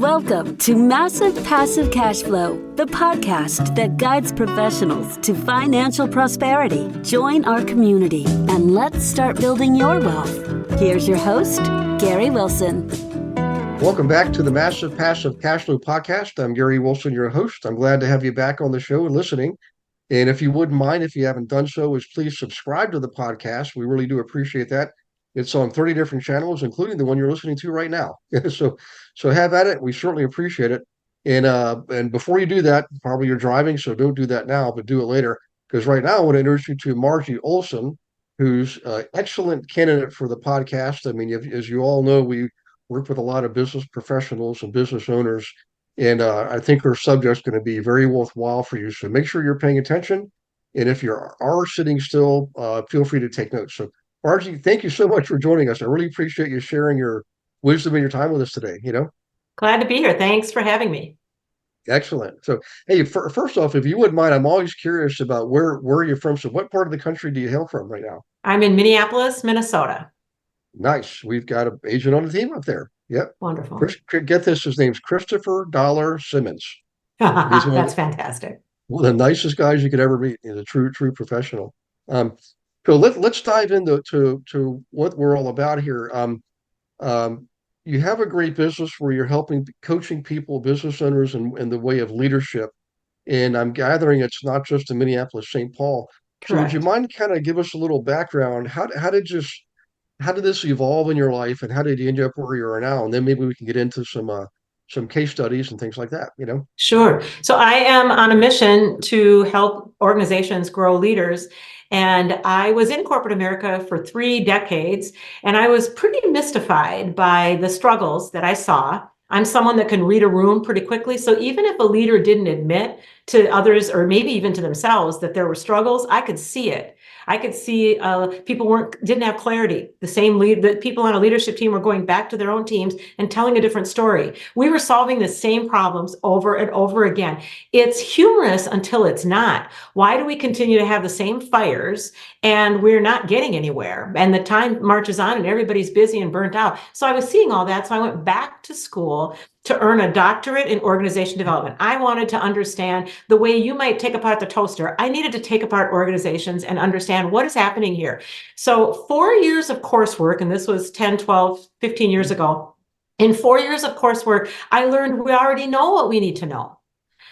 Welcome to Massive Passive Cash Flow, the podcast that guides professionals to financial prosperity. Join our community and let's start building your wealth. Here's your host, Gary Wilson. Welcome back to the Massive Passive Cash Flow podcast. I'm Gary Wilson, your host. I'm glad to have you back on the show and listening. And if you wouldn't mind, if you haven't done so, is please subscribe to the podcast. We really do appreciate that. It's on 30 different channels, including the one you're listening to right now. So have at it. We certainly appreciate it. And before you do that, probably you're driving, so don't do that now, but do it later. Because right now I want to introduce you to Margie Oleson, who's an excellent candidate for the podcast. I mean, as you all know, we work with a lot of business professionals and business owners, and I think her subject's going to be very worthwhile for you. So make sure you're paying attention. And if you are sitting still, feel free to take notes. So Margie, thank you so much for joining us. I really appreciate you sharing your wisdom and your time with us today. Glad to be here. Thanks for having me. Excellent. So, hey, first off, if you wouldn't mind, I'm always curious about where you're from. So what part of the country do you hail from right now? I'm in Minneapolis, Minnesota. Nice. We've got an agent on the team up there. Yep. Wonderful. Get this, his name's Christopher Dollar Simmons. That's fantastic. One of the nicest guys you could ever meet. He's a true professional. So let's dive into to what we're all about here. You have a great business where you're coaching people, business owners, in the way of leadership. And I'm gathering it's not just in Minneapolis, St. Paul. So Correct. would you mind kind of give us a little background? How did this evolve in your life, and how did you end up where you are now? And then maybe we can get into some case studies and things like that. Sure. So I am on a mission to help organizations grow leaders. And I was in corporate America for 3 decades, and I was pretty mystified by the struggles that I saw. I'm someone that can read a room pretty quickly. So even if a leader didn't admit to others, or maybe even to themselves, that there were struggles, I could see it. I could see people didn't have clarity. The people on a leadership team were going back to their own teams and telling a different story. We were solving the same problems over and over again. It's humorous until it's not. Why do we continue to have the same fires and we're not getting anywhere? And the time marches on and everybody's busy and burnt out. So I was seeing all that. So I went back to school to earn a doctorate in organization development. I wanted to understand the way you might take apart the toaster. I needed to take apart organizations and understand what is happening here. So 4 years of coursework, and this was 10, 12, 15 years ago. In 4 years of coursework, I learned we already know what we need to know.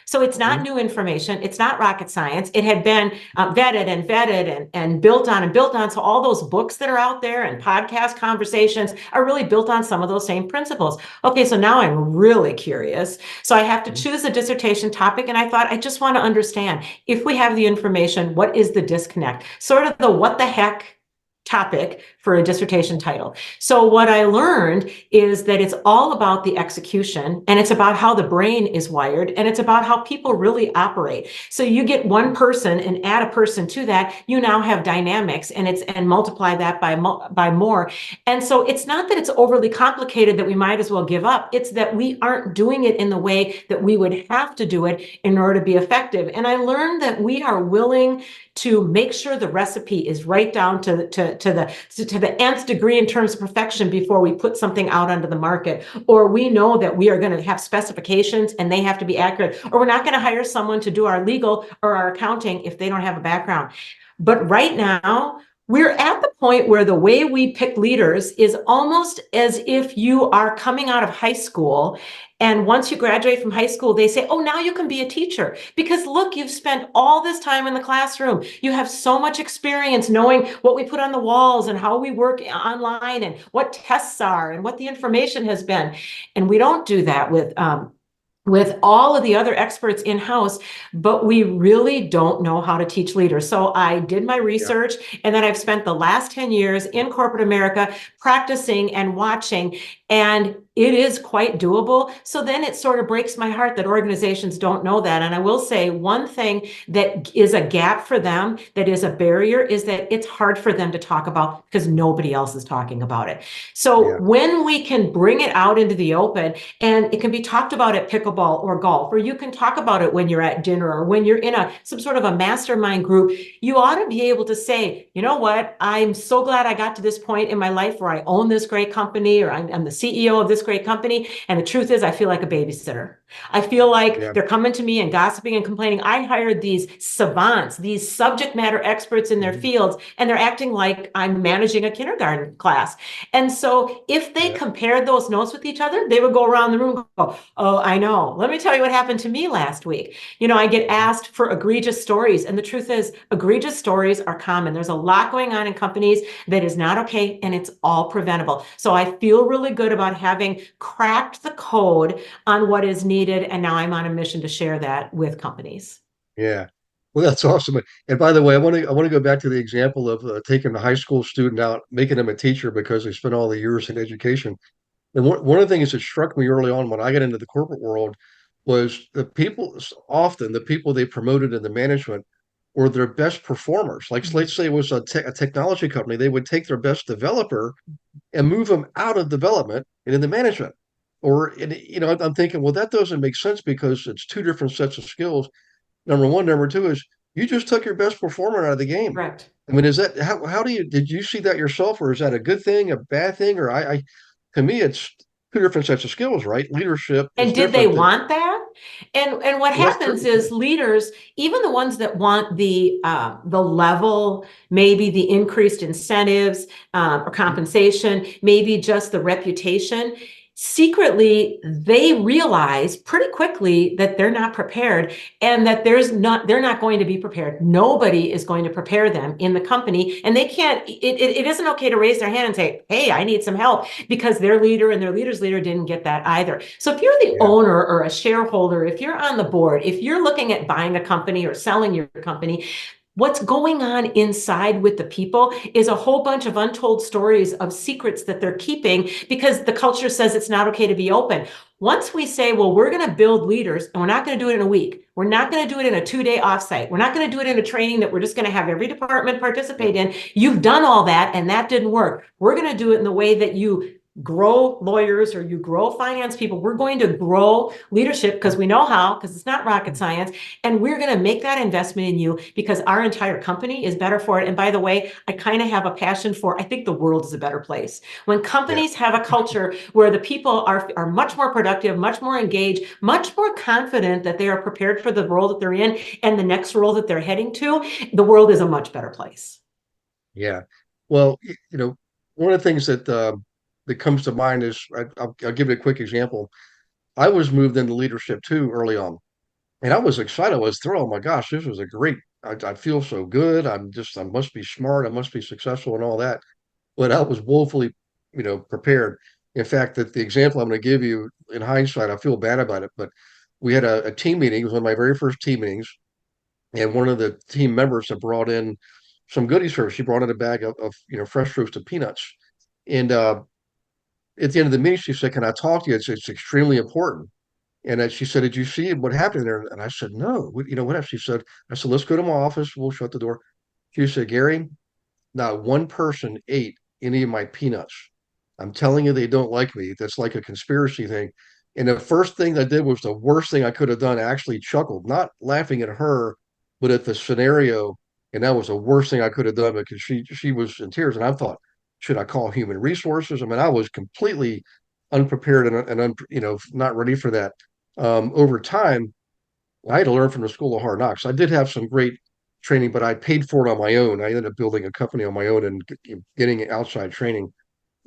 So it's not new information. It's not rocket science. It had been vetted and built on. So all those books that are out there and podcast conversations are really built on some of those same principles. Okay, so now I'm really curious. So I have to choose a dissertation topic. And I thought, I just want to understand, if we have the information, what is the disconnect? Sort of the what the heck topic for a dissertation title. So what I learned is that it's all about the execution, and it's about how the brain is wired, and it's about how people really operate. So you get one person and add a person to that, you now have dynamics, and multiply that by more. And so it's not that it's overly complicated that we might as well give up. It's that we aren't doing it in the way that we would have to do it in order to be effective. And I learned that we are willing to make sure the recipe is right down to the nth degree in terms of perfection before we put something out onto the market. Or we know that we are going to have specifications and they have to be accurate. Or we're not going to hire someone to do our legal or our accounting if they don't have a background. But right now, we're at the point where the way we pick leaders is almost as if you are coming out of high school. And once you graduate from high school, they say, oh, now you can be a teacher. Because look, you've spent all this time in the classroom. You have so much experience knowing what we put on the walls and how we work online and what tests are and what the information has been. And we don't do that with all of the other experts in-house, but we really don't know how to teach leaders. So I did my research, and then I've spent the last 10 years in corporate America practicing and watching, and it is quite doable. So then it sort of breaks my heart that organizations don't know that. And I will say one thing that is a gap for them, that is a barrier, is that it's hard for them to talk about because nobody else is talking about it. So when we can bring it out into the open, and it can be talked about at pickleball or golf, or you can talk about it when you're at dinner or when you're in some sort of a mastermind group, you ought to be able to say, you know what, I'm so glad I got to this point in my life where I own this great company, or I'm the CEO of this this great company. And the truth is, I feel like a babysitter. I feel like they're coming to me and gossiping and complaining. I hired these savants, these subject matter experts in their fields, and they're acting like I'm managing a kindergarten class. And so if they compared those notes with each other, they would go around the room and go, oh, I know. Let me tell you what happened to me last week. You know, I get asked for egregious stories. And the truth is, egregious stories are common. There's a lot going on in companies that is not okay, and it's all preventable. So I feel really good about having cracked the code on what is needed. And now I'm on a mission to share that with companies. Yeah. Well, that's awesome. And by the way, I want to go back to the example of taking the high school student out, making them a teacher because they spent all the years in education. And one of the things that struck me early on when I got into the corporate world was often the people they promoted in the management were their best performers. Like, let's say it was a technology company, they would take their best developer and move them out of development and into management. I'm thinking, well, that doesn't make sense because it's two different sets of skills. Number one. Number two is you just took your best performer out of the game. Correct. I mean, is that how did you see that yourself, or is that a good thing, a bad thing? Or to me, it's two different sets of skills, right? Leadership is And did they different than, want that? And what well, that's happens true. is leaders, even the ones that want the level, maybe the increased incentives or compensation, maybe just the reputation, secretly they realize pretty quickly that they're not prepared and that they're not going to be prepared. Nobody is going to prepare them in the company, and they can't, it isn't okay to raise their hand and say, hey, I need some help, because their leader and their leader's leader didn't get that either. So if you're the Yeah. owner or a shareholder, if you're on the board, if you're looking at buying a company or selling your company, what's going on inside with the people is a whole bunch of untold stories of secrets that they're keeping because the culture says it's not okay to be open. Once we say, well, we're going to build leaders and we're not going to do it in a week. We're not going to do it in a 2-day offsite. We're not going to do it in a training that we're just going to have every department participate in. You've done all that and that didn't work. We're going to do it in the way that you grow lawyers or you grow finance people. We're going to grow leadership because we know how, because it's not rocket science. And we're going to make that investment in you because our entire company is better for it. And by the way, I kind of have a passion for, I think the world is a better place. When companies have a culture where the people are much more productive, much more engaged, much more confident that they are prepared for the role that they're in and the next role that they're heading to, the world is a much better place. Yeah. Well, one of the things that comes to mind is I'll give you a quick example. I was moved into leadership too early on, and I was excited. I was thrilled. Oh my gosh, this was a great. I feel so good. I must be smart. I must be successful and all that. But I was woefully, prepared. In fact, that the example I'm going to give you in hindsight, I feel bad about it, but we had a team meeting. It was one of my very first team meetings, and one of the team members had brought in some goodies for her. She brought in a bag of fresh roasted peanuts, and at the end of the meeting, she said, "Can I talk to you? It's extremely important." And she said, "Did you see what happened there?" And I said, "No. What happened?" She said, "I said, let's go to my office. We'll shut the door." She said, "Gary, not one person ate any of my peanuts. I'm telling you, they don't like me. That's like a conspiracy thing." And the first thing I did was the worst thing I could have done. I actually chuckled, not laughing at her, but at the scenario. And that was the worst thing I could have done because she was in tears. And I thought, should I call human resources? I mean, I was completely unprepared and not ready for that. Over time, I had to learn from the School of Hard Knocks. I did have some great training, but I paid for it on my own. I ended up building a company on my own and getting outside training.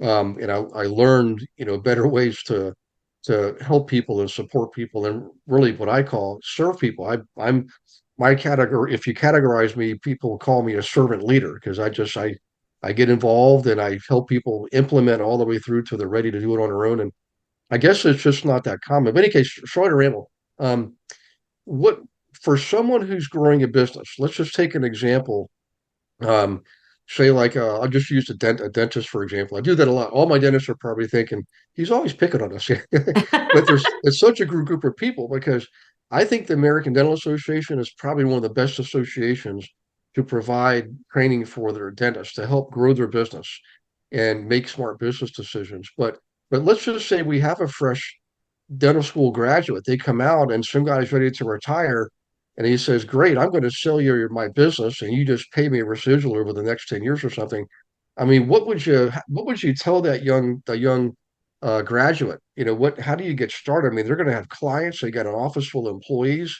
And I learned, better ways to help people and support people and really what I call serve people. I'm my category. If you categorize me, people call me a servant leader because I get involved and I help people implement all the way through till they're ready to do it on their own. And I guess it's just not that common. But in any case, sorry to ramble. What for someone who's growing a business, let's just take an example. Um, say like I'll just use a dentist for example. I do that a lot. All my dentists are probably thinking he's always picking on us. But it's such a group of people because I think the American Dental Association is probably one of the best associations to provide training for their dentists to help grow their business and make smart business decisions. But let's just say we have a fresh dental school graduate. They come out and some guy's ready to retire. And he says, "Great, I'm going to sell you my business and you just pay me a residual over the next 10 years or something." I mean, what would you tell that young graduate, how do you get started? I mean, they're going to have clients. So you got an office full of employees.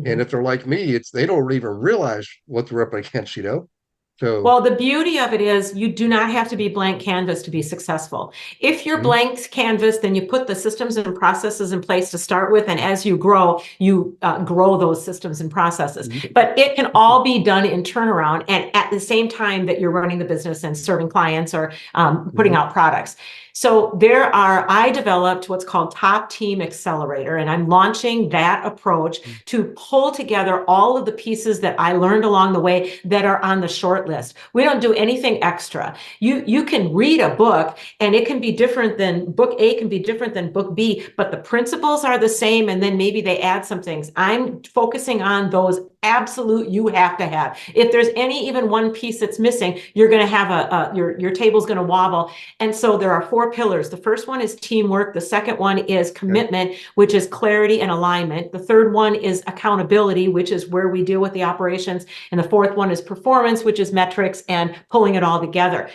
And Mhm. if they're like me, they don't even realize what they're up against. So, Well, the beauty of it is you do not have to be blank canvas to be successful. If you're mhm, blank canvas, then you put the systems and processes in place to start with, and as you grow, you grow those systems and processes. mhm, But it can all be done in turnaround and at the same time that you're running the business and serving clients or putting mhm, out products. So I developed what's called Top Team Accelerator, and I'm launching that approach to pull together all of the pieces that I learned along the way that are on the short list. We don't do anything extra. You can read a book and it can be different than book A can be different than book B, but the principles are the same, and then maybe they add some things. I'm focusing on those absolute you have to have. If there's even one piece that's missing, you're going to have your table's going to wobble. And so there are 4 pillars. The first one is teamwork. The second one is okay, commitment, which is clarity and alignment. The third one is accountability, which is where we deal with the operations. And the fourth one is performance, which is metrics and pulling it all together.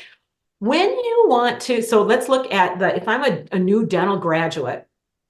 When you want to, so let's look at if I'm a new dental graduate,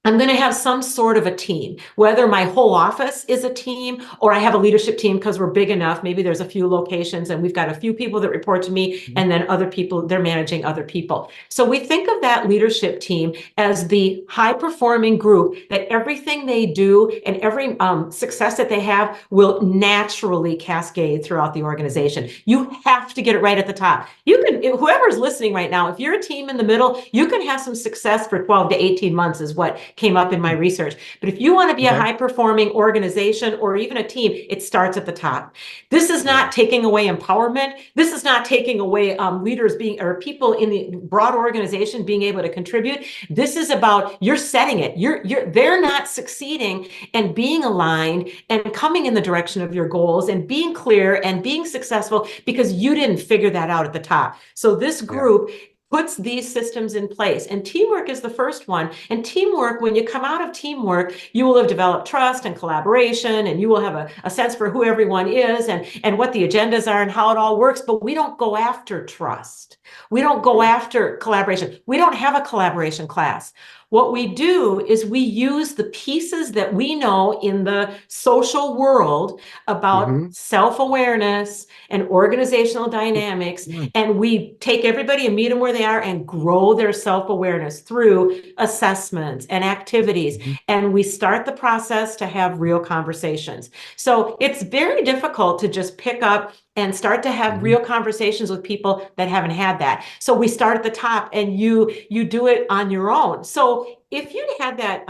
I'm going to have some sort of a team, whether my whole office is a team or I have a leadership team because we're big enough. Maybe there's a few locations and we've got a few people that report to me, mhm, and then other people, they're managing other people. So we think of that leadership team as the high performing group that everything they do and every success that they have will naturally cascade throughout the organization. You have to get it right at the top. Whoever's listening right now, if you're a team in the middle, you can have some success for 12 to 18 months is what came up in my research. But if you want to be a okay, high performing organization or even a team, it starts at the top. This is yeah, not taking away empowerment. This is not taking away leaders being or people in the broad organization being able to contribute. This is about you're setting it. They're not succeeding and being aligned and coming in the direction of your goals and being clear and being successful because you didn't figure that out at the top. So this yeah, group puts these systems in place. And teamwork is the first one. And teamwork, when you come out of teamwork, you will have developed trust and collaboration, and you will have a sense for who everyone is and what the agendas are and how it all works. But we don't go after trust. We don't go after collaboration. We don't have a collaboration class. What we do is we use the pieces that we know in the social world about mhm, self-awareness and organizational dynamics, mhm, and we take everybody and meet them where they are and grow their self-awareness through assessments and activities. mhm, And we start the process to have real conversations. So it's very difficult to just pick up and start to have mhm, real conversations with people that haven't had that. So we start at the top and you do it on your own. So if you'd had that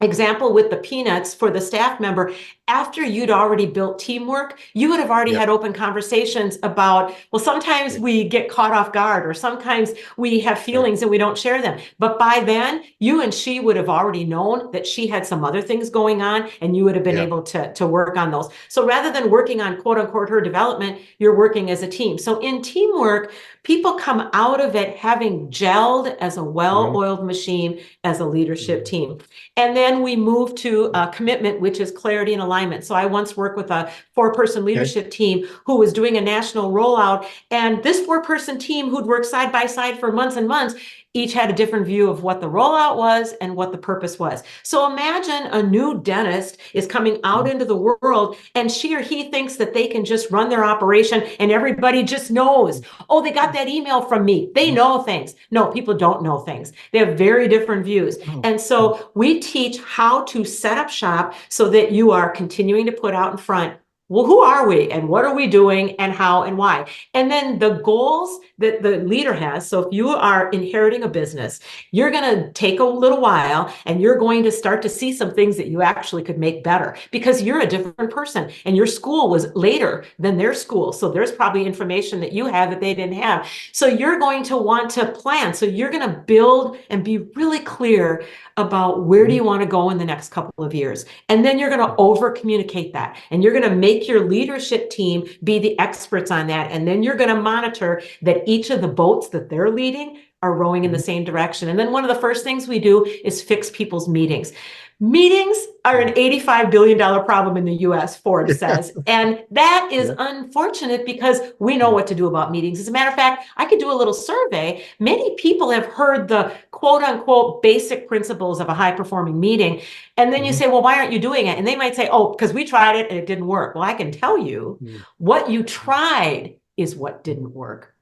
example with the peanuts for the staff member, after you'd already built teamwork, you would have already yep, had open conversations about, well, sometimes yep, we get caught off guard, or sometimes we have right, feelings and we don't share them. But by then, you and she would have already known that she had some other things going on, and you would have been yeah, able to work on those. So rather than working on quote unquote her development, you're working as a team. So in teamwork, people come out of it having gelled as a mhm, well-oiled machine as a leadership mhm, team. And then we move to commitment, which is clarity and alignment. So I once worked with a 4-person okay, leadership team who was doing a national rollout. And this 4-person team who'd worked side by side for months and months, each had a different view of what the rollout was and what the purpose was. So imagine a new dentist is coming out mhm, into the world and she or he thinks that they can just run their operation and everybody just knows. Oh, they got that email from me. They mhm, know things. No, people don't know things. They have very different views. oh, And mhm, so we teach how to set up shop so that you are continuing to put out in front, well, who are we and what are we doing and how and why? And then the goals that the leader has. So if you are inheriting a business, you're going to take a little while and you're going to start to see some things that you actually could make better because you're a different person and your school was later than their school. So there's probably information that you have that they didn't have. So you're going to want to plan. So you're going to build and be really clear about where do mhm, you want to go in the next couple of years. And then you're going to over communicate that. And you're going to make your leadership team be the experts on that. And then you're going to monitor that each of the boats that they're leading are rowing in the same direction. And then one of the first things we do is fix people's meetings. Meetings are an $85 billion problem in the US, Forbes says. And that is unfortunate because we know what to do about meetings. As a matter of fact, I could do a little survey. Many people have heard the quote unquote basic principles of a high performing meeting. And then you say, well, why aren't you doing it? And they might say, oh, because we tried it and it didn't work. Well, I can tell you what you tried is what didn't work.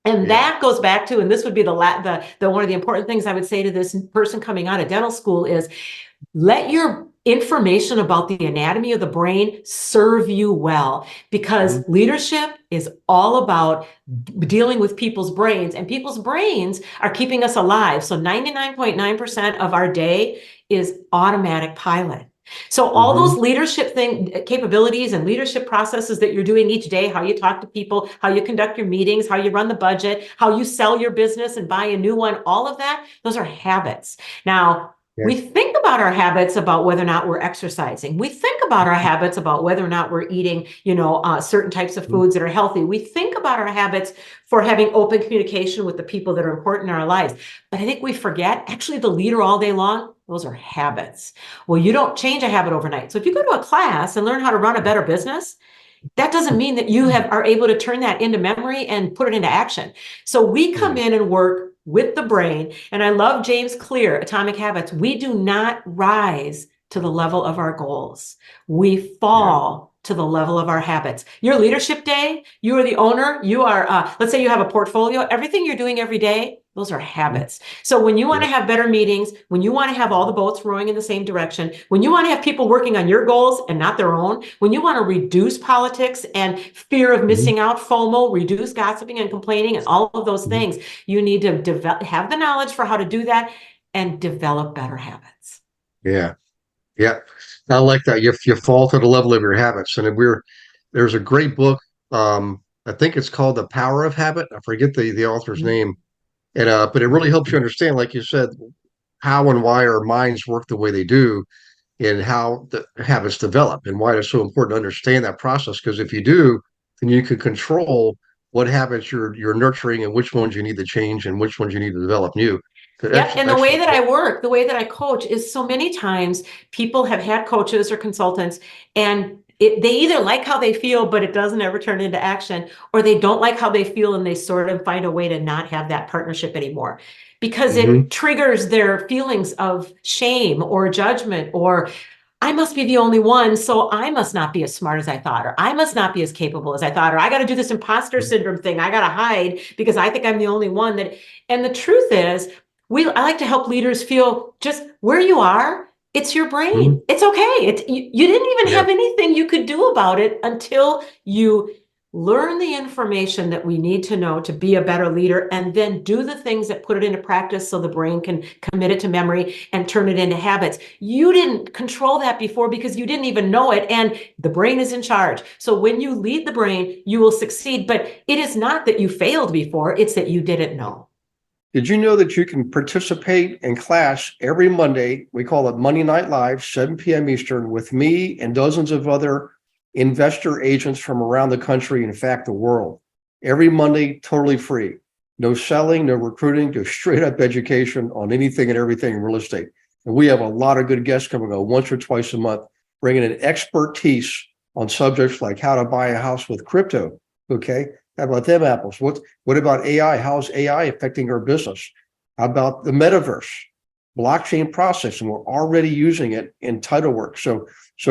And that goes back to, and this would be the one of the important things I would say to this person coming out of dental school is, let your information about the anatomy of the brain serve you well, because leadership is all about dealing with people's brains, and people's brains are keeping us alive. So 99.9% of our day is automatic pilot. So all those leadership capabilities and leadership processes that you're doing each day, how you talk to people, how you conduct your meetings, how you run the budget, how you sell your business and buy a new one, all of that, those are habits. Now, we think about our habits about whether or not we're exercising. We think about our habits about whether or not we're eating, certain types of foods that are healthy. We think about our habits for having open communication with the people that are important in our lives. But I think we forget, actually, the leader all day long, those are habits. Well, you don't change a habit overnight. So if you go to a class and learn how to run a better business, that doesn't mean that you are able to turn that into memory and put it into action. So we come in and work with the brain. And I love James Clear, Atomic Habits. We do not rise to the level of our goals. We fall to the level of our habits. Your leadership day, you are the owner, you are, let's say you have a portfolio, everything you're doing every day, those are habits. So when you want to have better meetings, when you want to have all the boats rowing in the same direction, when you want to have people working on your goals and not their own, when you want to reduce politics and fear of missing out, FOMO, reduce gossiping and complaining and all of those things, you need to have the knowledge for how to do that and develop better habits. Yeah. I like that. You fall to the level of your habits. And there's a great book. I think it's called The Power of Habit. I forget the author's name. And but it really helps you understand, like you said, how and why our minds work the way they do, and how the habits develop, and why it's so important to understand that process. Because if you do, then you can control what habits you're nurturing and which ones you need to change and which ones you need to develop new. Yeah, and the way that I work, the way that I coach is so many times people have had coaches or consultants and they either like how they feel, but it doesn't ever turn into action, or they don't like how they feel and they sort of find a way to not have that partnership anymore because it triggers their feelings of shame or judgment, or I must be the only one, so I must not be as smart as I thought, or I must not be as capable as I thought, or I got to do this imposter syndrome thing. I got to hide because I think I'm the only one that. And the truth is, I like to help leaders feel just where you are. It's your brain. It's okay. You didn't even have anything you could do about it until you learn the information that we need to know to be a better leader, and then do the things that put it into practice so the brain can commit it to memory and turn it into habits. You didn't control that before because you didn't even know it, and the brain is in charge. So when you lead the brain, you will succeed, but it is not that you failed before, it's that you didn't know. Did you know that you can participate in class every Monday? We call it Monday Night Live, 7 p.m. Eastern, with me and dozens of other investor agents from around the country, in fact, the world. Every Monday, totally free. No selling, no recruiting, just straight up education on anything and everything in real estate. And we have a lot of good guests coming on once or twice a month, bringing in expertise on subjects like how to buy a house with crypto. Okay. How about them apples? What about AI? How's AI affecting our business? How about the metaverse, blockchain processing? We're already using it in title work. So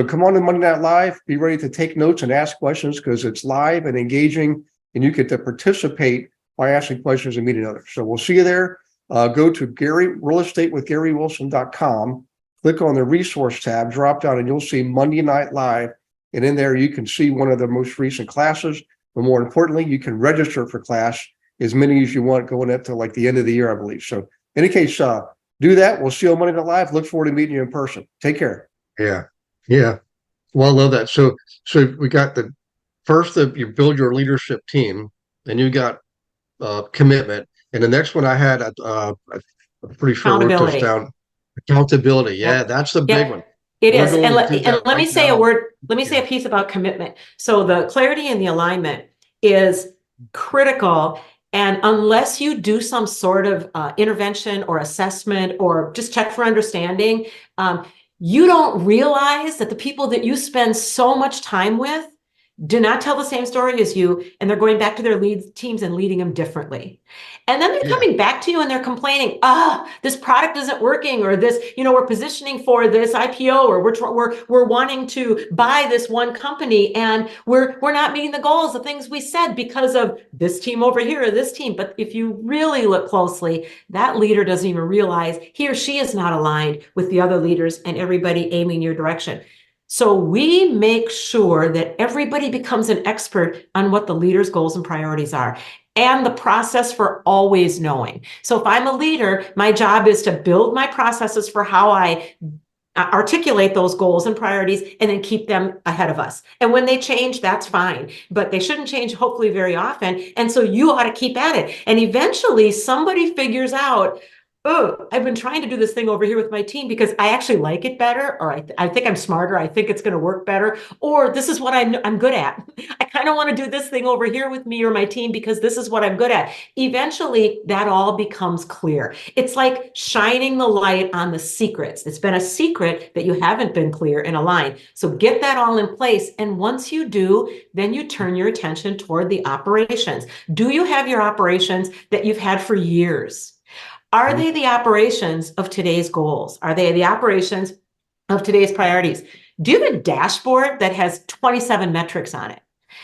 come on to Monday Night Live. Be ready to take notes and ask questions because it's live and engaging, and you get to participate by asking questions and meeting others. So we'll see you there. Go to realestatewithgarywilson.com, click on the resource tab, drop down, and you'll see Monday Night Live. And in there, you can see one of the most recent classes. But more importantly, you can register for class as many as you want going up to like the end of the year, I believe. So in any case, do that. We'll see you on Monday Night Live. Look forward to meeting you in person. Take care. Yeah. Well, I love that. So we got the first that you build your leadership team, then you got commitment. And the next one I had, I'm pretty sure wrote this down. Accountability. Yeah, that's the big one. It is. And let me say a word. Let me say a piece about commitment. So the clarity and the alignment is critical. And unless you do some sort of intervention or assessment or just check for understanding, you don't realize that the people that you spend so much time with do not tell the same story as you, and they're going back to their lead teams and leading them differently. And then they're coming back to you and they're complaining, this product isn't working, or this, we're positioning for this IPO, or we're wanting to buy this one company, and we're not meeting the goals, the things we said, because of this team over here or this team. But if you really look closely, that leader doesn't even realize he or she is not aligned with the other leaders and everybody aiming your direction. So we make sure that everybody becomes an expert on what the leader's goals and priorities are, and the process for always knowing. So if I'm a leader, my job is to build my processes for how I articulate those goals and priorities, and then keep them ahead of us. And when they change, that's fine, but they shouldn't change, hopefully, very often. And so you ought to keep at it. And eventually somebody figures out, oh, I've been trying to do this thing over here with my team because I actually like it better, or I think I'm smarter, I think it's going to work better, or this is what I'm good at. I kind of want to do this thing over here with me or my team because this is what I'm good at. Eventually, that all becomes clear. It's like shining the light on the secrets. It's been a secret that you haven't been clear and aligned. So get that all in place. And once you do, then you turn your attention toward the operations. Do you have your operations that you've had for years? Are they the operations of today's goals? Are they the operations of today's priorities? Do you have a dashboard that has 27 metrics on it?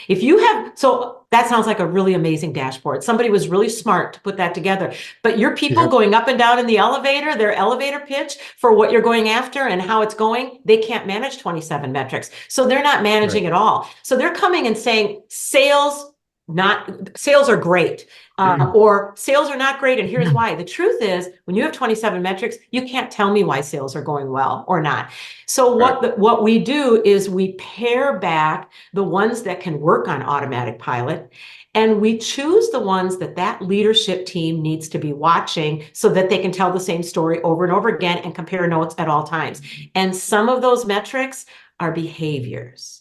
If you have, so that sounds like a really amazing dashboard. Somebody was really smart to put that together. But your people going up and down in the elevator, their elevator pitch for what you're going after and how it's going, they can't manage 27 metrics. So they're not managing at all. So they're coming and saying sales are great, or sales are not great, and here's why. The truth is, when you have 27 metrics, you can't tell me why sales are going well or not. So what we do is we pare back the ones that can work on automatic pilot, and we choose the ones that leadership team needs to be watching so that they can tell the same story over and over again and compare notes at all times. And some of those metrics are behaviors.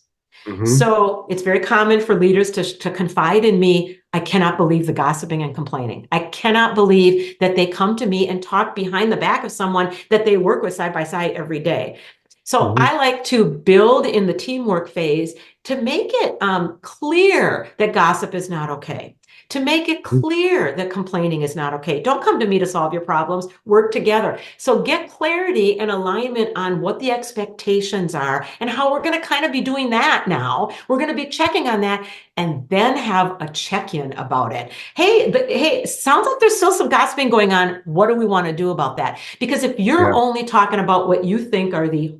So it's very common for leaders to confide in me. I cannot believe the gossiping and complaining. I cannot believe that they come to me and talk behind the back of someone that they work with side by side every day. So I like to build in the teamwork phase to make it clear that gossip is not okay. To make it clear that complaining is not okay. Don't come to me to solve your problems. Work together. So get clarity and alignment on what the expectations are and how we're going to kind of be doing that now. We're going to be checking on that, and then have a check-in about it. Hey, sounds like there's still some gossiping going on. What do we want to do about that? Because if you're only talking about what you think are the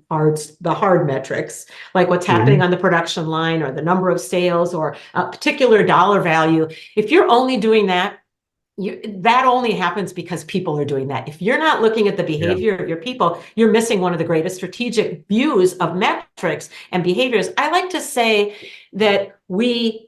hard metrics, like what's happening on the production line, or the number of sales, or a particular dollar value, if you're only doing that, that only happens because people are doing that. If you're not looking at the behavior of your people, you're missing one of the greatest strategic views of metrics and behaviors. I like to say that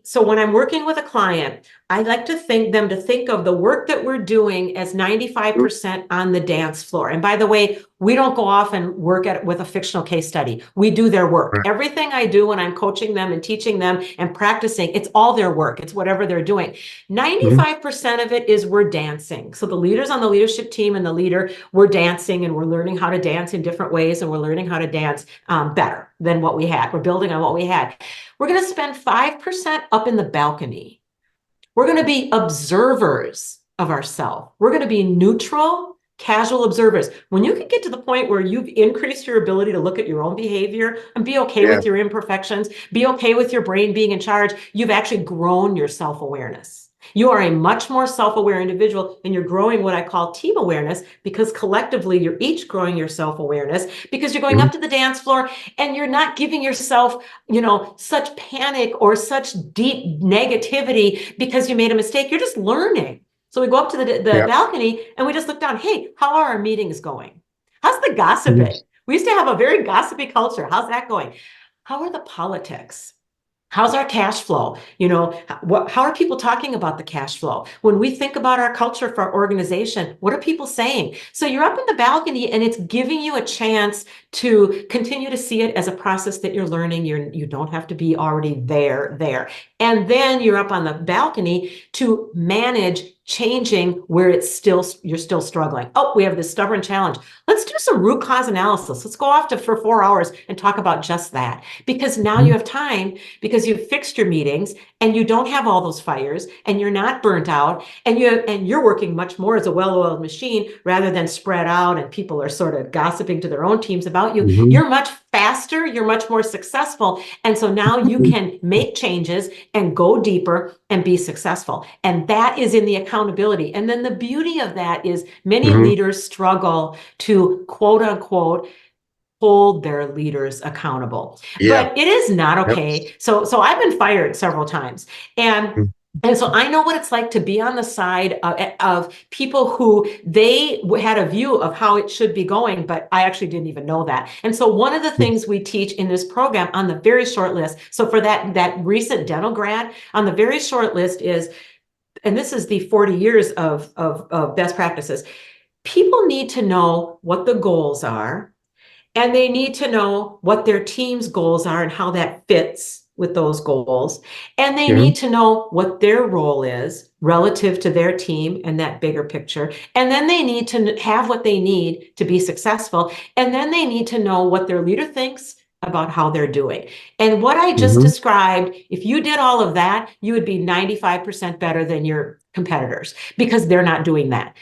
so when I'm working with a client, I like to think of the work that we're doing as 95% on the dance floor. And by the way, we don't go off and work with a fictional case study. We do their work. Everything I do when I'm coaching them and teaching them and practicing, it's all their work. It's whatever they're doing. 95% of it is we're dancing. So the leaders on the leadership team and the leader, we're dancing, and we're learning how to dance in different ways, and we're learning how to dance better than what we had. We're building on what we had. We're going to spend 5% up in the balcony. We're going to be observers of ourselves. We're going to be neutral, casual observers. When you can get to the point where you've increased your ability to look at your own behavior and be okay with your imperfections, be okay with your brain being in charge, you've actually grown your self-awareness. You are a much more self-aware individual, and you're growing what I call team awareness, because collectively you're each growing your self-awareness, because you're going up to the dance floor and you're not giving yourself, such panic or such deep negativity because you made a mistake. You're just learning. So we go up to the balcony and we just look down. Hey, how are our meetings going? How's the gossiping? We used to have a very gossipy culture. How's that going? How are the politics? How's our cash flow? How are people talking about the cash flow? When we think about our culture for our organization, what are people saying? So you're up in the balcony and it's giving you a chance to continue to see it as a process that you're learning. You don't have to be already there. And then you're up on the balcony to manage changing where you're still struggling. Oh, we have this stubborn challenge. Let's do some root cause analysis. Let's go off for 4 hours and talk about just that. Because now you have time, because you've fixed your meetings and you don't have all those fires and you're not burnt out and you're working much more as a well-oiled machine rather than spread out and people are sort of gossiping to their own teams about you. Mm-hmm. You're much faster, you're much more successful. And so now you can make changes and go deeper and be successful. And that is in the accountability. And then the beauty of that is many leaders struggle to quote unquote hold their leaders accountable. But it is not okay. Yep. So I've been fired several times. And so I know what it's like to be on the side of people who they had a view of how it should be going, but I actually didn't even know that. And so one of the things we teach in this program on the very short list, so for that recent dental grad, on the very short list is, and this is the 40 years of best practices, people need to know what the goals are, and they need to know what their team's goals are and how that fits with those goals. And they need to know what their role is relative to their team and that bigger picture. And then they need to have what they need to be successful. And then they need to know what their leader thinks about how they're doing. And what I just described, if you did all of that, you would be 95% better than your competitors because they're not doing that.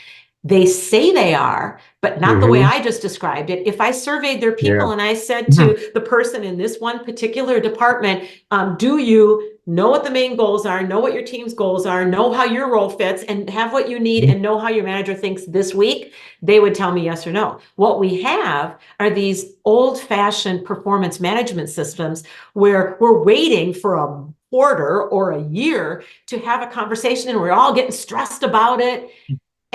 They say they are, but not the way I just described it. If I surveyed their people and I said to the person in this one particular department, do you know what the main goals are, know what your team's goals are, know how your role fits, and have what you need, and know how your manager thinks this week, they would tell me yes or no. What we have are these old-fashioned performance management systems where we're waiting for a quarter or a year to have a conversation and we're all getting stressed about it.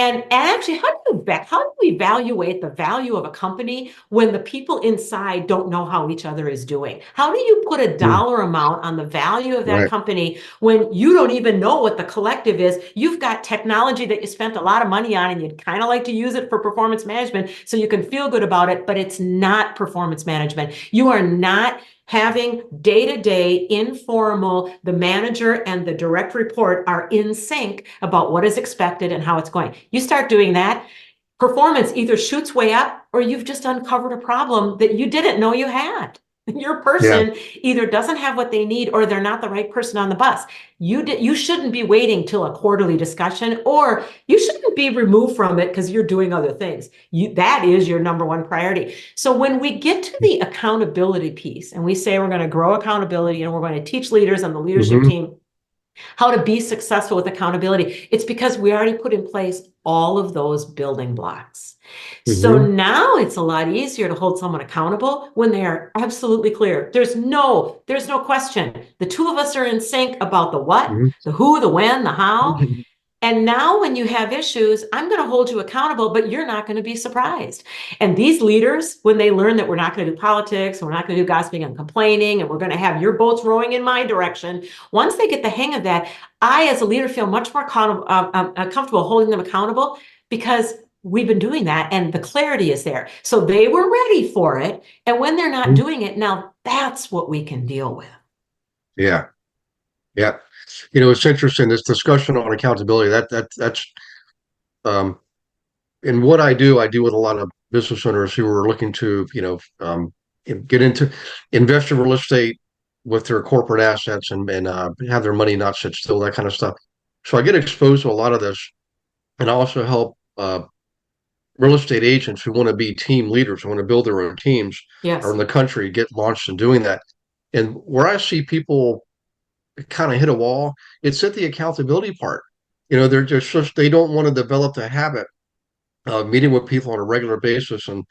And actually, how do we evaluate the value of a company when the people inside don't know how each other is doing? How do you put a dollar amount on the value of that company when you don't even know what the collective is? You've got technology that you spent a lot of money on and you'd kind of like to use it for performance management so you can feel good about it, but it's not performance management. You are not having day-to-day informal, the manager and the direct report are in sync about what is expected and how it's going. You start doing that, performance either shoots way up or you've just uncovered a problem that you didn't know you had. Your person either doesn't have what they need or they're not the right person on the bus. You shouldn't be waiting till a quarterly discussion, or you shouldn't be removed from it because you're doing other things. That is your number one priority. So when we get to the accountability piece and we say we're going to grow accountability and we're going to teach leaders on the leadership team how to be successful with accountability, it's because we already put in place all of those building blocks. So now it's a lot easier to hold someone accountable when they are absolutely clear. There's no question. The two of us are in sync about the what, the who, the when, the how. And now when you have issues, I'm going to hold you accountable, but you're not going to be surprised. And these leaders, when they learn that we're not going to do politics, we're not going to do gossiping and complaining, and we're going to have your boats rowing in my direction, once they get the hang of that, I, as a leader, feel much more comfortable holding them accountable because we've been doing that and the clarity is there. So they were ready for it. And when they're not doing it, now that's what we can deal with. Yeah. It's interesting, this discussion on accountability, that's in what I do with a lot of business owners who are looking to, get into invest in real estate with their corporate assets and have their money not sit still, that kind of stuff. So I get exposed to a lot of this, and I also help real estate agents who want to be team leaders, who want to build their own teams around the country, get launched in doing that. And where I see people kind of hit a wall, it's at the accountability part. They're just they don't want to develop the habit of meeting with people on a regular basis and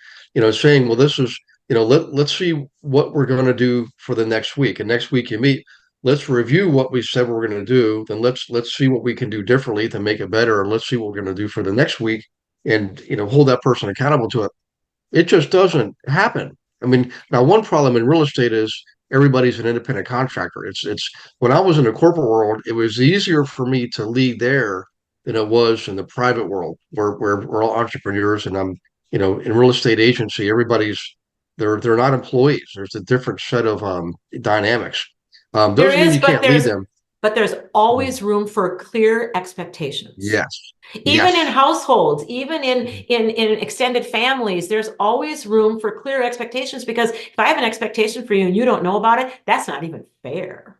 saying, well, this is let's see what we're going to do for the next week. And next week you meet, let's review what we said we're going to do. Then let's see what we can do differently to make it better. And let's see what we're going to do for the next week, and hold that person accountable to it. It just doesn't happen. I mean, now one problem in real estate is everybody's an independent contractor. It's when I was in the corporate world, it was easier for me to lead there than it was in the private world, where we're all entrepreneurs, and I'm, in real estate agency, everybody's they're not employees. There's a different set of dynamics. There Doesn't mean is, you can't lead them. but there's always room for clear expectations. Yes. Even in Yes. households, even in extended families, there's always room for clear expectations, because if I have an expectation for you and you don't know about it, that's not even fair.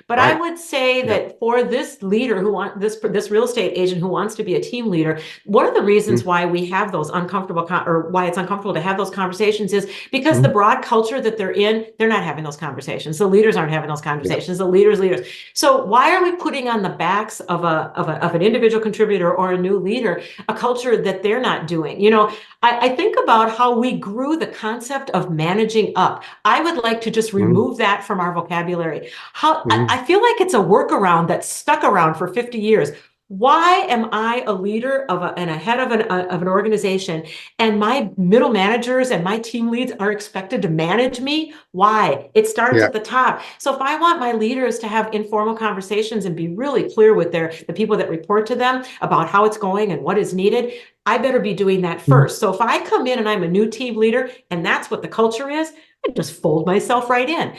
But I Right. would say Yeah. that for this leader who want this real estate agent who wants to be a team leader, one of the reasons why we have those uncomfortable or why it's uncomfortable to have those conversations is because the Mhm. broad culture that they're in, they're not having those conversations. The leaders aren't having those conversations. The leaders. So why are we putting on the backs of an individual contributor or a new leader a culture that they're not doing? I think about how we grew the concept of managing up. I would like to just Mhm. remove that from our vocabulary. Mhm. I feel like it's a workaround that's stuck around for 50 years. Why am I a leader and a head of an organization, and my middle managers and my team leads are expected to manage me? Why? It starts Yeah. at the top. So if I want my leaders to have informal conversations and be really clear with the people that report to them about how it's going and what is needed, I better be doing that Mhm. first. So if I come in and I'm a new team leader and that's what the culture is, I just fold myself right in.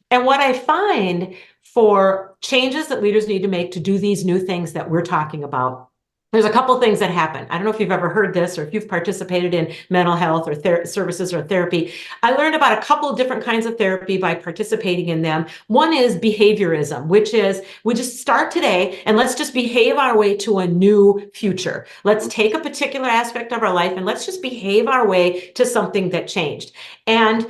And what I find for changes that leaders need to make to do these new things that we're talking about, there's a couple things that happen. I don't know if you've ever heard this or if you've participated in mental health or services or therapy. I learned about a couple of different kinds of therapy by participating in them. One is behaviorism, which is we just start today and let's just behave our way to a new future. Let's take a particular aspect of our life and let's just behave our way to something that changed. And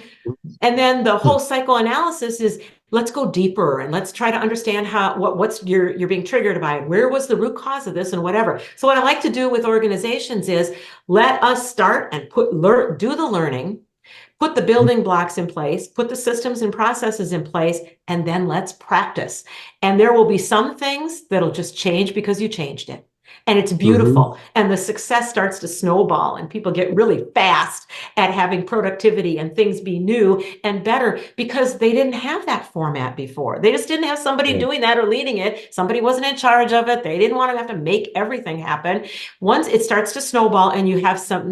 then the whole psychoanalysis is let's go deeper and let's try to understand what's you're being triggered by, where was the root cause of this and whatever. So what I like to do with organizations is let us start and do the learning, put the building blocks in place, put the systems and processes in place, and then let's practice. And there will be some things that'll just change because you changed it. And it's Mhm. beautiful. And the success starts to snowball, and people get really fast at having productivity and things be new and better because they didn't have that format before. They just didn't have somebody Yeah. doing that or leading it. Somebody wasn't in charge of it. They didn't want to have to make everything happen. Once it starts to snowball and you have some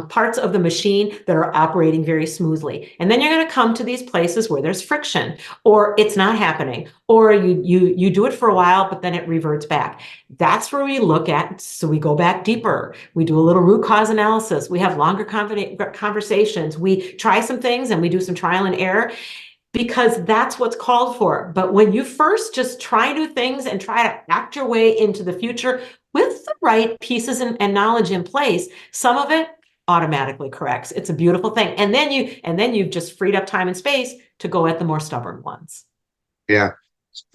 parts of the machine that are operating very smoothly, and then you're going to come to these places where there's friction or it's not happening, or you do it for a while but then it reverts back. That's where we look at, so we go back deeper, we do a little root cause analysis, we have longer conversations, we try some things and we do some trial and error, because that's what's called for. But when you first just try new things and try to act your way into the future with the right pieces and knowledge in place, some of it automatically corrects. It's a beautiful thing. And then you've just freed up time and space to go at the more stubborn ones. Yeah.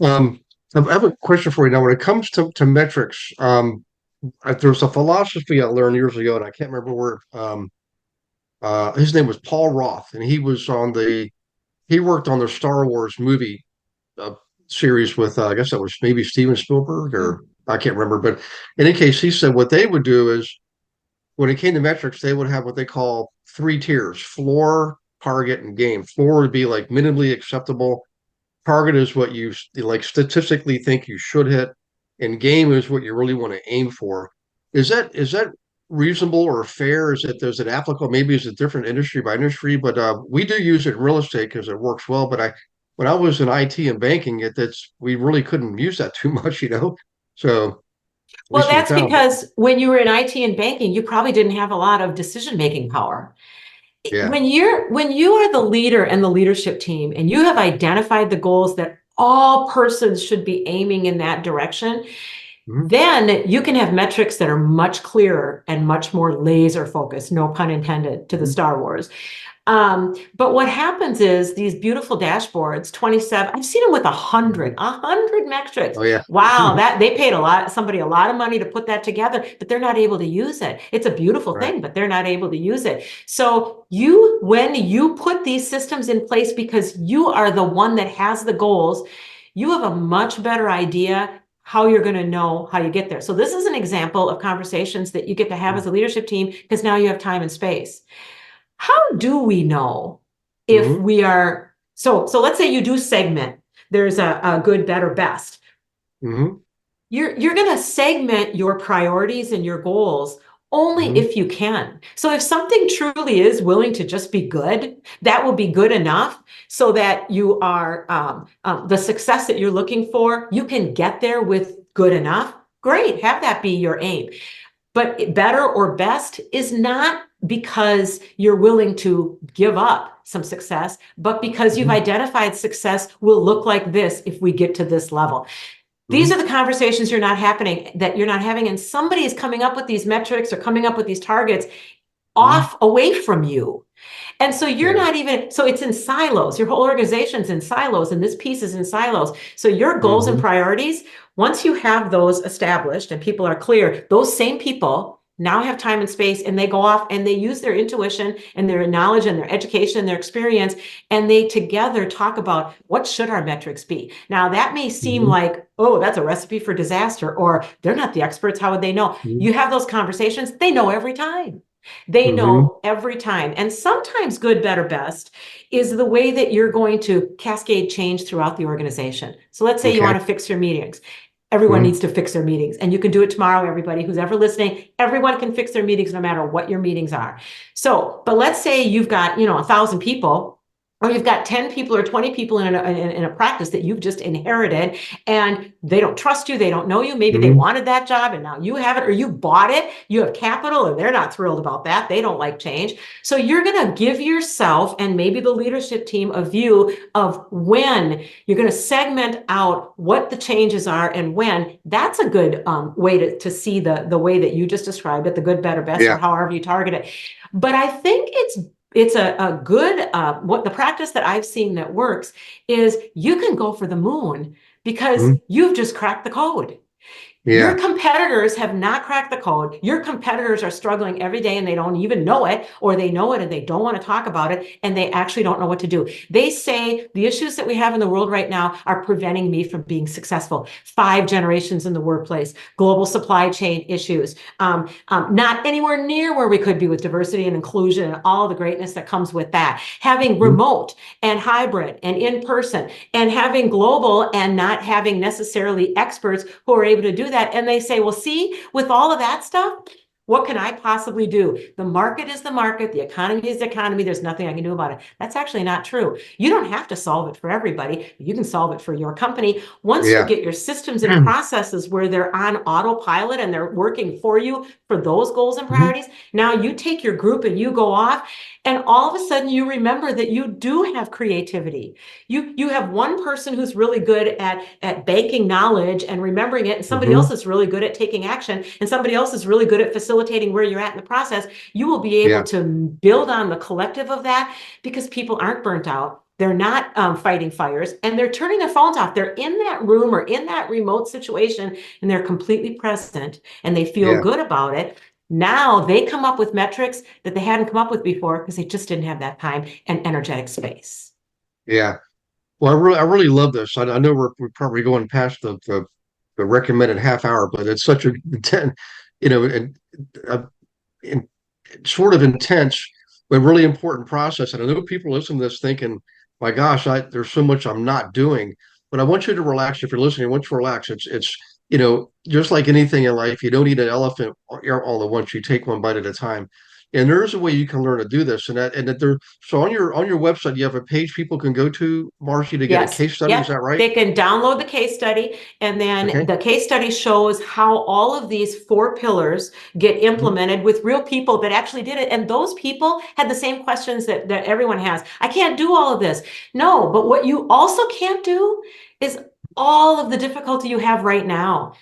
Um, I have a question for you now. When it comes to metrics, there's a philosophy I learned years ago, and I can't remember where. His name was Paul Roth, and he worked on the Star Wars movie uh, series with I guess that was maybe Steven Spielberg, or Mm. I can't remember. But in any case, he said what they would do is when it came to metrics, they would have what they call three tiers: floor, target, and game. Floor would be like minimally acceptable. Target is what you like statistically think you should hit, and game is what you really want to aim for. Is that reasonable or fair? Is it applicable? Maybe it's a different industry by industry, but we do use it in real estate because it works well. But when I was in IT and banking, that's we really couldn't use that too much. So at Well, least in the that's town, but because when you were in IT and banking, you probably didn't have a lot of decision-making power. yeah. When you are the leader and the leadership team and you have identified the goals that all persons should be aiming in that direction, Mhm. then you can have metrics that are much clearer and much more laser focused, no pun intended to the Mhm. Star Wars. But what happens is these beautiful dashboards, 27, I've seen them with 100, Mhm. 100 metrics. Oh yeah. Wow, that they paid somebody a lot of money to put that together, but they're not able to use it. It's a beautiful Right. thing, but they're not able to use it. So when you put these systems in place because you are the one that has the goals, you have a much better idea how you're going to know how you get there. So this is an example of conversations that you get to have as a leadership team because now you have time and space. How do we know if Mhm. we are So let's say you do segment. There's a good, better, best. Mm-hmm. You're going to segment your priorities and your goals only Mm-hmm. if you can. So if something truly is willing to just be good, that will be good enough so that you are the success that you're looking for, you can get there with good enough. Great, have that be your aim. But better or best is not because you're willing to give up some success, but because you've Mm-hmm. identified success will look like this if we get to this level. These Mm-hmm. are the conversations you're not having, and somebody is coming up with these metrics or coming up with these targets Mm-hmm. off away from you. And so you're Yeah. not even, so it's in silos. Your whole organization's in silos, and this piece is in silos. So your goals and Mm-hmm. priorities, once you have those established and people are clear, those same people now have time and space, and they go off and they use their intuition and their knowledge and their education and their experience, and they together talk about what should our metrics be. Now that may seem Mm-hmm. like, oh, that's a recipe for disaster, or they're not the experts, how would they know? Mm-hmm. You have those conversations, they know every time. They Mm-hmm. know every time. And sometimes good, better, best is the way that you're going to cascade change throughout the organization. So let's say you Okay. want to fix your meetings. Everyone Mm-hmm. needs to fix their meetings, and you can do it tomorrow. Everybody who's ever listening, everyone can fix their meetings no matter what your meetings are. So, but let's say you've got, 1,000 people, or you've got 10 people or 20 people in a practice that you've just inherited, and they don't trust you, they don't know you. Maybe they Mm-hmm. wanted that job and now you have it, or you bought it, you have capital, and they're not thrilled about that. They don't like change. So you're going to give yourself and maybe the leadership team a view of when you're going to segment out what the changes are and when. That's a good way to see the way that you just described it, the good, better, best, or Yeah. however you target it. But I think it's a good, what the practice that I've seen that works is you can go for the moon because Mm-hmm. you've just cracked the code. Your Yeah. competitors have not cracked the code. Your competitors are struggling every day and they don't even know it, or they know it and they don't want to talk about it, and they actually don't know what to do. They say the issues that we have in the world right now are preventing me from being successful. 5 generations in the workplace, global supply chain issues, not anywhere near where we could be with diversity and inclusion and all the greatness that comes with that. Having Mm-hmm. remote and hybrid and in person, and having global and not having necessarily experts who are able to do that. And they say, well, see, with all of that stuff, what can I possibly do? The market is the market. The economy is the economy. There's nothing I can do about it. That's actually not true. You don't have to solve it for everybody. You can solve it for your company. Once you Yeah. get your systems and processes where they're on autopilot and they're working for you for those goals and Mm-hmm. priorities, now you take your group and you go off, and all of a sudden you remember that you do have creativity. You have one person who's really good at banking knowledge and remembering it, and somebody Mm-hmm. else is really good at taking action, and somebody else is really good at facilitating where you're at in the process. You will be able Yeah. to build on the collective of that because people aren't burnt out. They're not fighting fires, and they're turning their phones off. They're in that room or in that remote situation, and they're completely present, and they feel Yeah. good about it. Now they come up with metrics that they hadn't come up with before because they just didn't have that time and energetic space. Yeah. Well, I really love this. I know we're probably going past the recommended half hour, but it's such a you know, and uh, in, sort of intense, but really important process. And I know people listen to this thinking, "My gosh, there's so much I'm not doing." But I want you to relax. If you're listening, I want you to relax. It's just like anything in life, you don't eat an elephant all at once. You take one bite at a time. And there is a way you can learn to do this, and that there. So on your website, you have a page people can go to, Marcy, to get a Yes. case study. Is Yep. that right? They can download the case study, and then Okay. the case study shows how all of these 4 pillars get Mhm. implemented with real people that actually did it. And those people had the same questions that everyone has. I can't do all of this. No, but what you also can't do is all of the difficulty you have right now.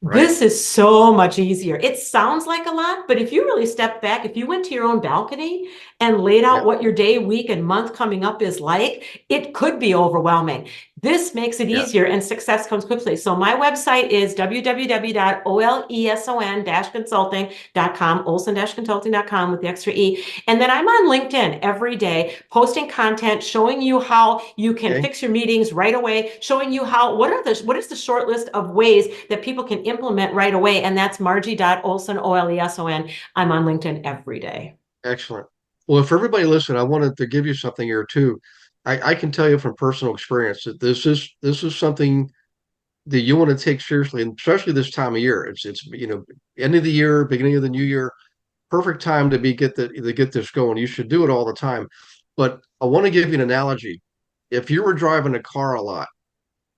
Right. This is so much easier. It sounds like a lot, but if you really step back, if you went to your own balcony and laid Yeah. out what your day, week, and month coming up is like, it could be overwhelming. This makes it Yeah. easier, and success comes quickly. So my website is www.oleson-consulting.com, olson-consulting.com with the extra E. And then I'm on LinkedIn every day, posting content, showing you how you can Okay. fix your meetings right away, showing you what is the short list of ways that people can implement right away. And that's Margie.Oleson, Oleson. I'm on LinkedIn every day. Excellent. Well, for everybody listening, I wanted to give you something here too. I can tell you from personal experience that this is something that you want to take seriously, and especially this time of year. It's end of the year, beginning of the new year, perfect time to get this going. You should do it all the time. But I want to give you an analogy. If you were driving a car a lot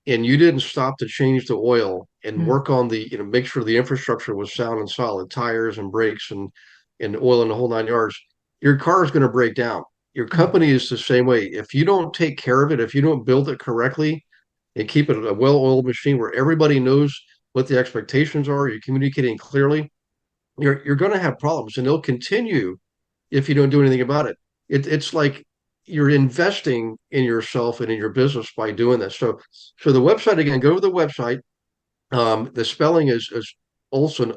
and you didn't stop to change the oil and Mm, work on make sure the infrastructure was sound and solid, tires and brakes and oil and the whole 9 yards, your car is going to break down. Your mm, company is the same way. If you don't take care of it, if you don't build it correctly and keep it a well-oiled machine where everybody knows what the expectations are, you're communicating clearly, you're going to have problems, and they'll continue if you don't do anything about it. It's like you're investing in yourself and in your business by doing this. So the website again, go to the website. The spelling is Oleson,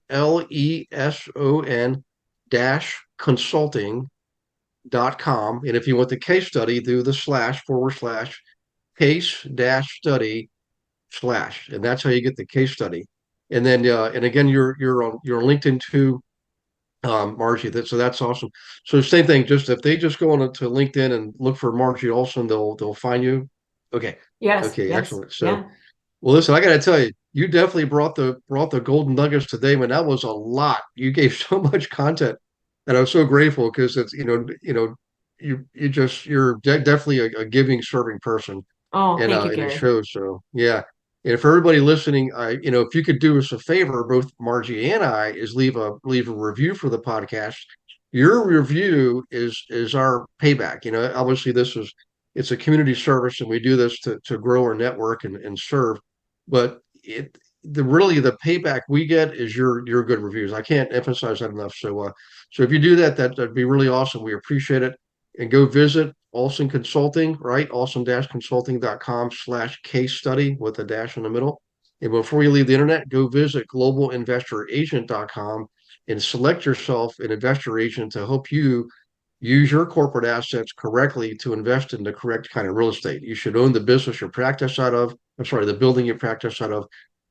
Oleson dash consulting.com. And if you want the case study, do the / case dash study / and that's how you get the case study. And then and again, you're on LinkedIn too, Margie. So that's awesome. So same thing. Just if they just go on to LinkedIn and look for Margie Oleson, they'll find you. Okay. yes, Okay. yes, Excellent. So yeah. well, listen, I got to tell you, you definitely brought the golden nuggets today, man. That was a lot. You gave so much content, and I'm so grateful because it's you're definitely a giving, serving person, Oh, thank you, and it Gary. shows. So yeah, and for everybody listening, if you could do us a favor, both Margie and I, is leave a review for the podcast. Your review is our payback. Obviously it's a community service, and we do this to grow our network and serve. But the payback we get is your good reviews. I can't emphasize that enough. So if you do that, that'd be really awesome. We appreciate it. And go visit Oleson Consulting, right? Oleson-consulting.com /case study with a dash in the middle. And before you leave the internet, go visit globalinvestoragent.com and select yourself an investor agent to help you use your corporate assets correctly to invest in the correct kind of real estate. You should own the business you practice out of. I'm sorry, the building you practice out of.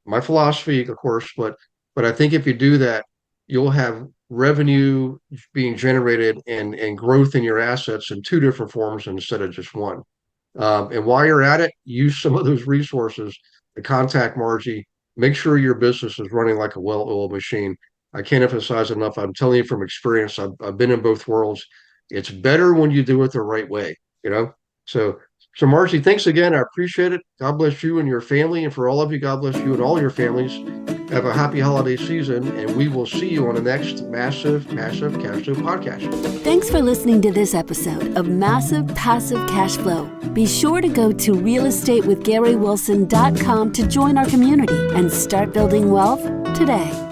My philosophy, of course, but I think if you do that, you'll have revenue being generated and growth in your assets in two different forms instead of just one. And while you're at it, use some of those resources to contact Margie. Make sure your business is running like a well-oiled machine. I can't emphasize enough. I'm telling you from experience. I've been in both worlds. It's better when you do it the right way, you know? So, so Marcy, thanks again. I appreciate it. God bless you and your family. And for all of you, God bless you and all your families. Have a happy holiday season, and we will see you on the next Massive Cash Flow podcast. Thanks for listening to this episode of Massive Passive Cash Flow. Be sure to go to realestatewithgarywilson.com to join our community and start building wealth today.